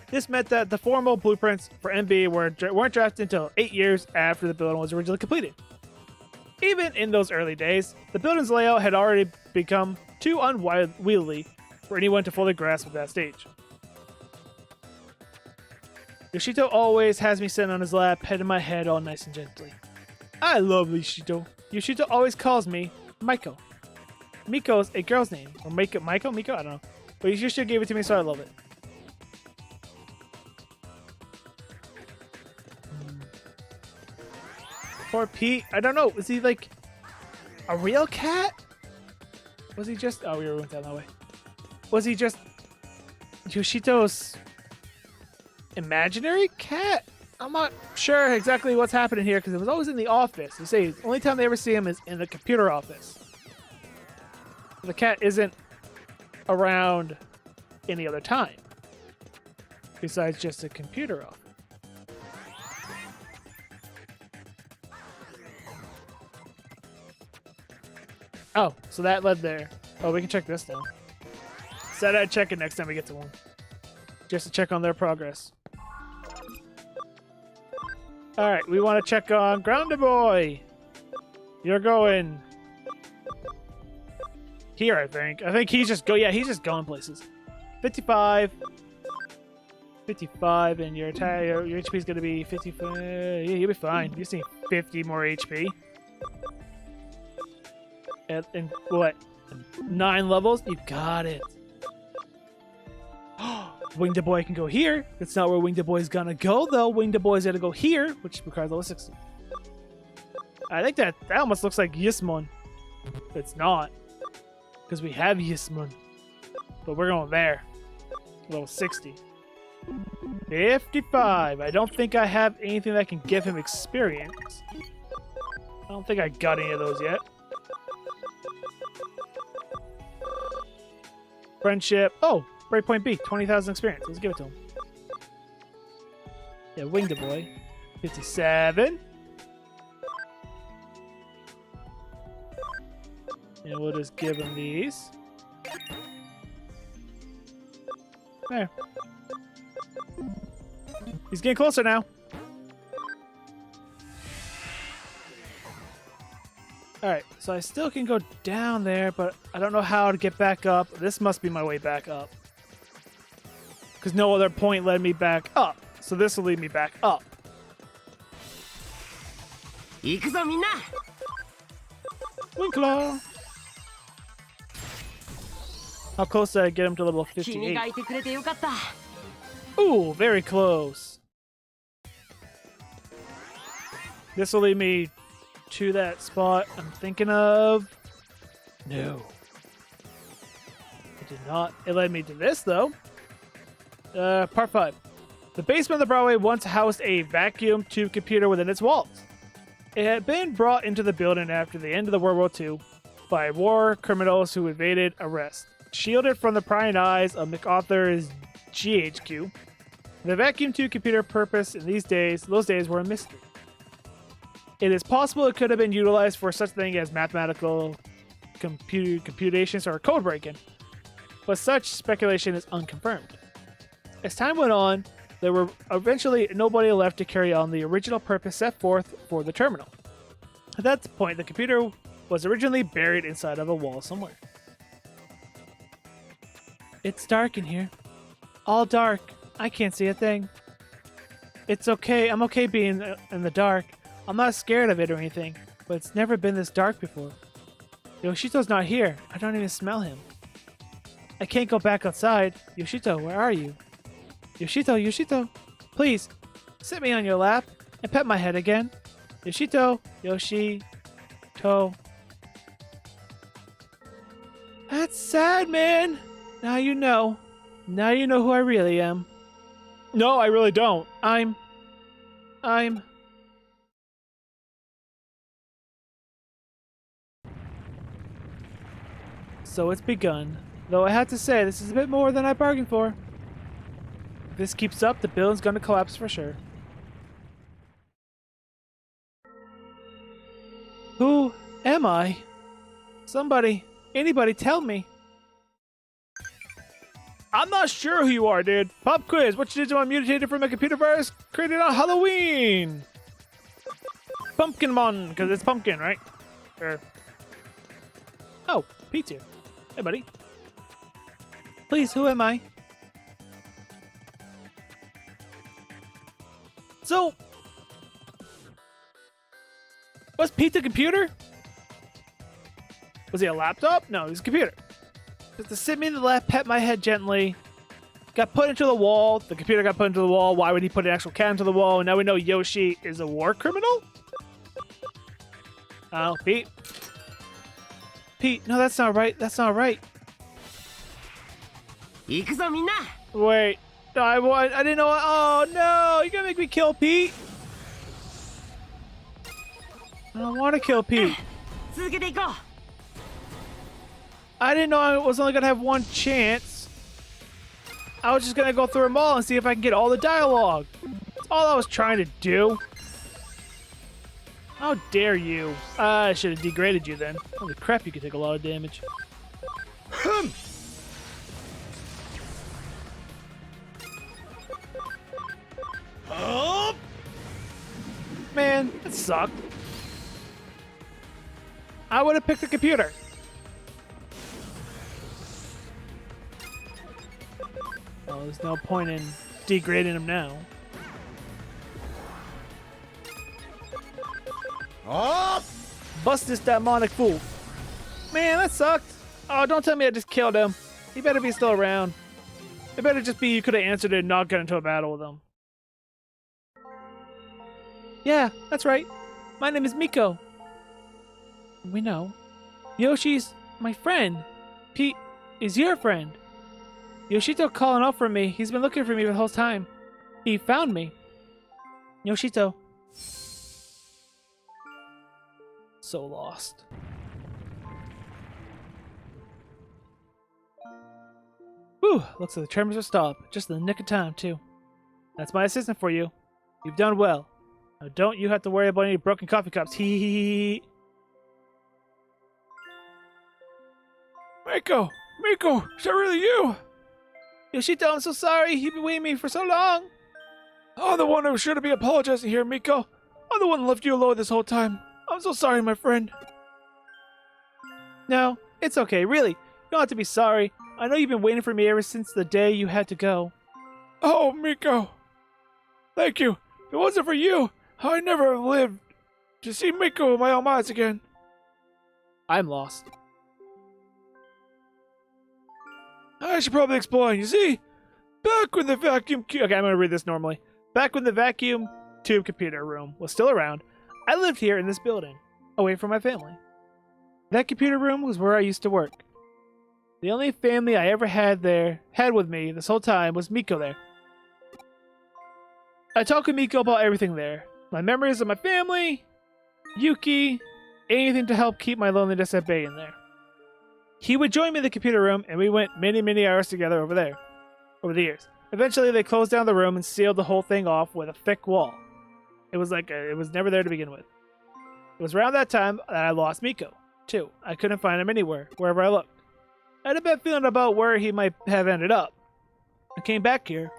This meant that the formal blueprints for MB weren't drafted until 8 years after the building was originally completed. Even in those early days, the building's layout had already become too unwieldy for anyone to fully grasp at that stage. Yoshito always has me sitting on his lap, petting my head all nice and gently. I love Yoshito. Yoshito always calls me Maiko. Miko's a girl's name. Or Miko? I don't know. But Yoshito gave it to me, so I love it. Poor Pete. I don't know. Was he like a real cat? Was he just... Oh, we went down that way. Was he just Yoshito's imaginary cat? I'm not sure exactly what's happening here because it was always in the office. You say the only time they ever see him is in the computer office. The cat isn't around any other time besides just a computer office. Oh, so that led there. Oh, we can check this now. Said I'd check it next time we get to one. Just to check on their progress. Alright, we want to check on Grounded Boy. You're going here, I think. I think he's just he's just going places. 55. 55, and your HP is going to be 55. Yeah, you'll be fine. You just need 50 more HP. And what? 9 levels? You got it. Winged Boy can go here. That's not where Winged Boy's gonna go, though. Winged Boy's gonna go here, which requires level 60. I think that almost looks like Yismon. It's not. Because we have Yismon. But we're going there. Level 60. 55. I don't think I have anything that can give him experience. I don't think I got any of those yet. Friendship. Oh, Breakpoint B. 20,000 experience. Let's give it to him. Yeah, Winged Boy. 57. And we'll just give him these. There. He's getting closer now. Alright, so I still can go down there, but I don't know how to get back up. This must be my way back up. Because no other point led me back up. So this will lead me back up. Winkler! How close did I get him to level 58? Ooh, very close. This will lead me to that spot I'm thinking of. No. It did not. It led me to this, though. Part 5. The basement of the Broadway once housed a vacuum tube computer within its walls. It had been brought into the building after the end of the World War II by war criminals who evaded arrest. Shielded from the prying eyes of MacArthur's GHQ, the vacuum tube computer purpose in those days were a mystery. It is possible it could have been utilized for such thing as mathematical computations or code breaking, but such speculation is unconfirmed. As time went on, there were eventually nobody left to carry on the original purpose set forth for the terminal. At that point, the computer was originally buried inside of a wall somewhere. It's dark in here. All dark. I can't see a thing. It's okay. I'm okay being in the dark. I'm not scared of it or anything, but it's never been this dark before. Yoshito's not here. I don't even smell him. I can't go back outside. Yoshito, where are you? Yoshito, please, sit me on your lap and pet my head again. Yoshito. That's sad, man. Now you know. Now you know who I really am. No, I really don't. I'm... So it's begun. Though I have to say, this is a bit more than I bargained for. If this keeps up, the building's gonna collapse for sure. Who am I? Anybody tell me. I'm not sure who you are, dude. Pop quiz. Which Digimon mutated from a computer virus created on Halloween? Pumpkinmon, because it's pumpkin, right? Oh, Pete's here. Hey, buddy. Please, who am I? So, was Pete the computer? Was he a laptop? No, he was a computer. Just to sit me in the lap, pet my head gently. Got put into the wall. The computer got put into the wall. Why would he put an actual cat into the wall? And now we know Yoshi is a war criminal? Oh, Pete. Pete, no, that's not right. That's not right. Wait. No, I didn't know. Oh, no. You're going to make me kill Pete? I don't want to kill Pete. I didn't know I was only going to have one chance. I was just going to go through them all and see if I can get all the dialogue. That's all I was trying to do. How dare you? I should have degraded you then. Holy crap, you could take a lot of damage. Oh! Man, that sucked. I would have picked the computer. Well, there's no point in degrading him now. Oh! Bust this demonic fool. Man, that sucked. Oh, don't tell me I just killed him. He better be still around. It better just be you could have answered it and not got into a battle with him. Yeah, that's right. My name is Miko. We know. Yoshi's my friend. Pete is your friend. Yoshito calling out for me. He's been looking for me the whole time. He found me. Yoshito. So lost. Whew, looks like the tremors are stopped. Just in the nick of time, too. That's my assistant for you. You've done well. Now don't you have to worry about any broken coffee cups. Hee hee hee. Miko! Is that really you? Yoshito, I'm so sorry. You've been waiting me for so long. I'm the one who should be apologizing here, Miko. I'm the one who left you alone this whole time. I'm so sorry, my friend. No, it's okay, really. You don't have to be sorry. I know you've been waiting for me ever since the day you had to go. Oh, Miko. Thank you. If it wasn't for you, I never have lived to see Miko with my own eyes again. I'm lost. I should probably explain. You see, back when the vacuum... Okay, I'm going to read this normally. Back when the vacuum tube computer room was still around, I lived here in this building, away from my family. That computer room was where I used to work. The only family I ever had with me this whole time was Miko there. I talk with Miko about everything there. My memories of my family, Yuki, anything to help keep my loneliness at bay in there. He would join me in the computer room, and we went many, many hours together over there, over the years. Eventually, they closed down the room and sealed the whole thing off with a thick wall. It was like it was never there to begin with. It was around that time that I lost Miko, too. I couldn't find him anywhere, wherever I looked. I had a bad feeling about where he might have ended up. I came back here.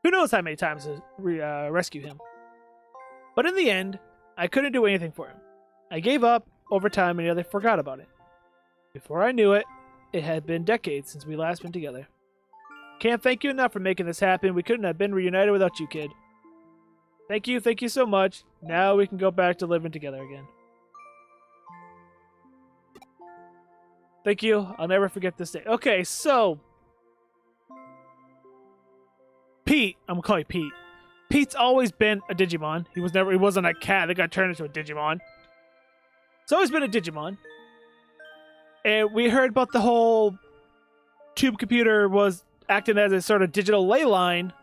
Who knows how many times to rescue him. But in the end, I couldn't do anything for him. I gave up over time and nearly forgot about it. Before I knew it, it had been decades since we last been together. Can't thank you enough for making this happen. We couldn't have been reunited without you, kid. Thank you so much. Now we can go back to living together again. Thank you. I'll never forget this day. Okay, so Pete, I'm gonna call you Pete. Pete's always been a Digimon. He wasn't a cat that got turned into a Digimon. It's always been a Digimon. And we heard about the whole tube computer was acting as a sort of digital ley line.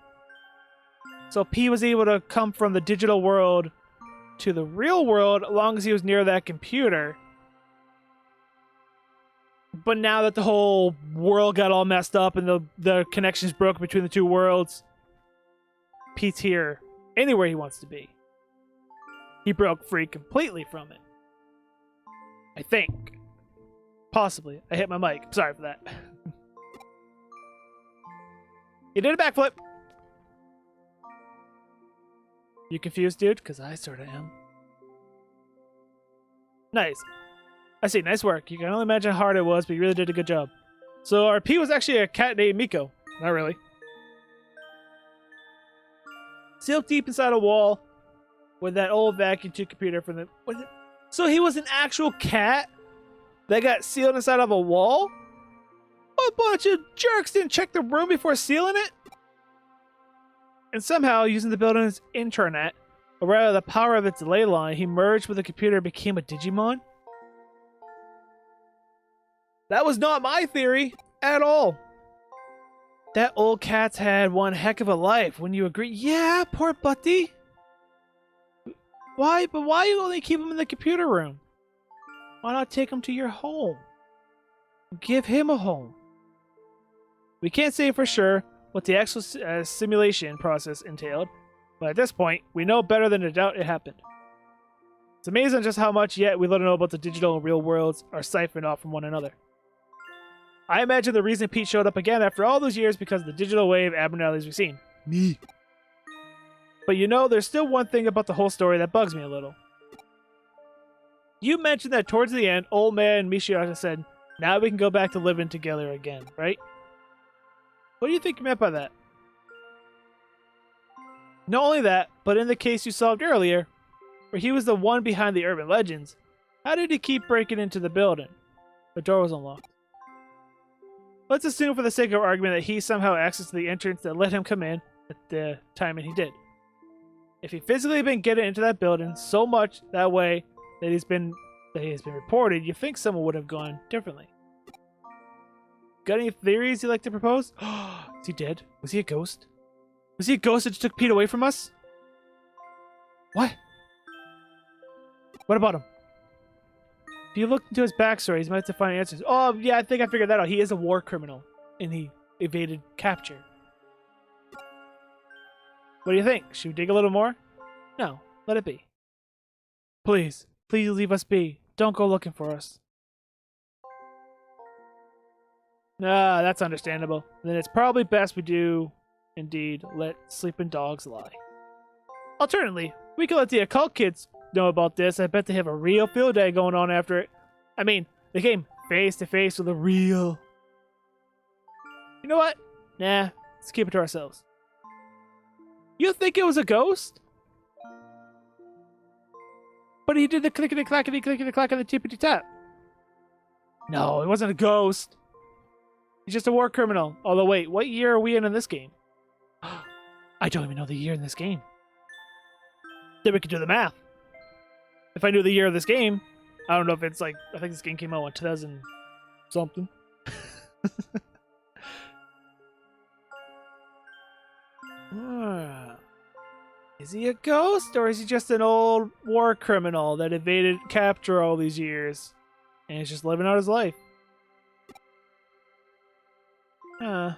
So Pete was able to come from the digital world to the real world as long as he was near that computer. But now that the whole world got all messed up and the connections broke between the two worlds, Pete's here anywhere he wants to be. He broke free completely from it. I think. Possibly. I hit my mic. Sorry for that. He did a backflip. You confused, dude? Because I sort of am. Nice. I see. Nice work. You can only imagine how hard it was, but you really did a good job. So our P was actually a cat named Miko. Not really. Sealed deep inside a wall with that old vacuum tube computer from the... So he was an actual cat that got sealed inside of a wall? What a bunch of jerks didn't check the room before sealing it? And somehow, using the building's intranet, or rather the power of its ley line, he merged with the computer and became a Digimon? That was not my theory at all. That old cat's had one heck of a life, wouldn't you agree? Yeah, poor Buddy. Why? But why you only keep him in the computer room? Why not take him to your home? Give him a home. We can't say for sure what the actual simulation process entailed, but at this point, we know better than to doubt it happened. It's amazing just how much yet we don't know about the digital and real worlds are siphoned off from one another. I imagine the reason Pete showed up again after all those years because of the digital wave abnormalities we've seen. Me. But you know, there's still one thing about the whole story that bugs me a little. You mentioned that towards the end, old man Mishiyata said, now we can go back to living together again, right? What do you think you meant by that? Not only that, but in the case you solved earlier, where he was the one behind the urban legends, how did he keep breaking into the building? The door was unlocked. Let's assume for the sake of argument that he somehow accessed the entrance that let him come in at the time and he did. If he physically been getting into that building so much that way that he has been reported, you think someone would have gone differently. Got any theories you'd like to propose? Is he dead? Was he a ghost? Was he a ghost that just took Pete away from us? What? What about him? If you look into his backstory, he might have to find answers. Oh, yeah, I think I figured that out. He is a war criminal, and he evaded capture. What do you think? Should we dig a little more? No, let it be. Please, please leave us be. Don't go looking for us. Ah, that's understandable. Then it's probably best we do, indeed, let sleeping dogs lie. Alternatively, we could let the occult kids know about this. I bet they have a real field day going on after it. I mean, they came face to face with a real... You know what? Nah, let's keep it to ourselves. You think it was a ghost? But he did the clickety-clackety-clickety-clack and the tippity-tap. No, it wasn't a ghost. He's just a war criminal. Although, wait, what year are we in this game? I don't even know the year in this game. Then we could do the math. If I knew the year of this game, I don't know if it's like, I think this game came out in 2000 something. Is he a ghost, or is he just an old war criminal that evaded capture all these years and is just living out his life? Not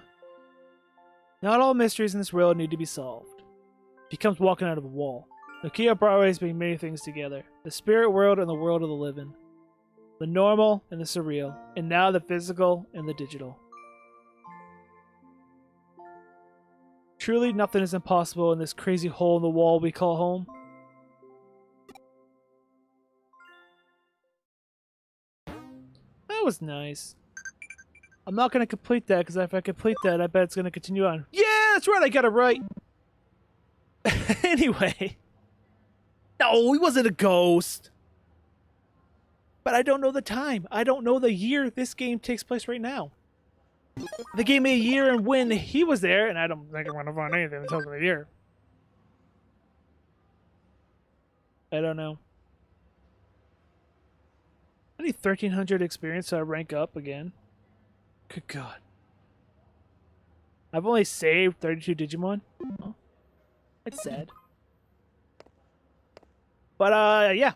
all mysteries in this world need to be solved. He comes walking out of a wall. Nokia Broadway's bring many things together. The spirit world and the world of the living. The normal and the surreal. And now the physical and the digital. Truly nothing is impossible in this crazy hole in the wall we call home. That was nice. I'm not going to complete that, because if I complete that, I bet it's going to continue on. Yeah, that's right, I got it right. Anyway. No, he wasn't a ghost. But I don't know the time. I don't know the year this game takes place right now. They gave me a year and when he was there, and I don't think I'm going to find anything that tells me the year. I don't know. I need 1,300 experience so I rank up again. Good God. I've only saved 32 Digimon. Oh, it's sad. But, yeah.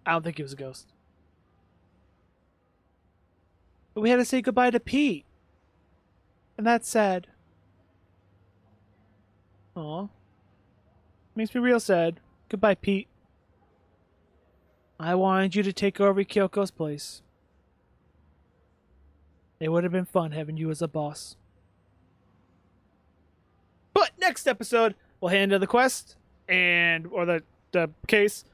I don't think he was a ghost. But we had to say goodbye to Pete. And that's sad. Aw. Makes me real sad. Goodbye, Pete. I wanted you to take over Kyoko's place. It would have been fun having you as a boss. But next episode, we'll handle the quest or the case,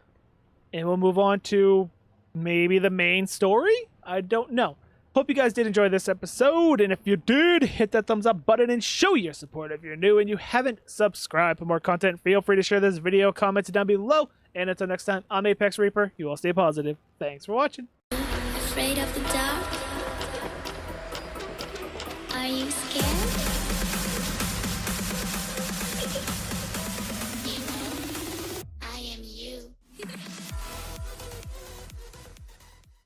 and we'll move on to maybe the main story? I don't know. Hope you guys did enjoy this episode, and if you did, hit that thumbs up button and show your support. If you're new and you haven't subscribed for more content, feel free to share this video, comment it down below, and until next time, I'm ApexReaper. You all stay positive. Thanks for watching. Afraid of the dark? Are you scared?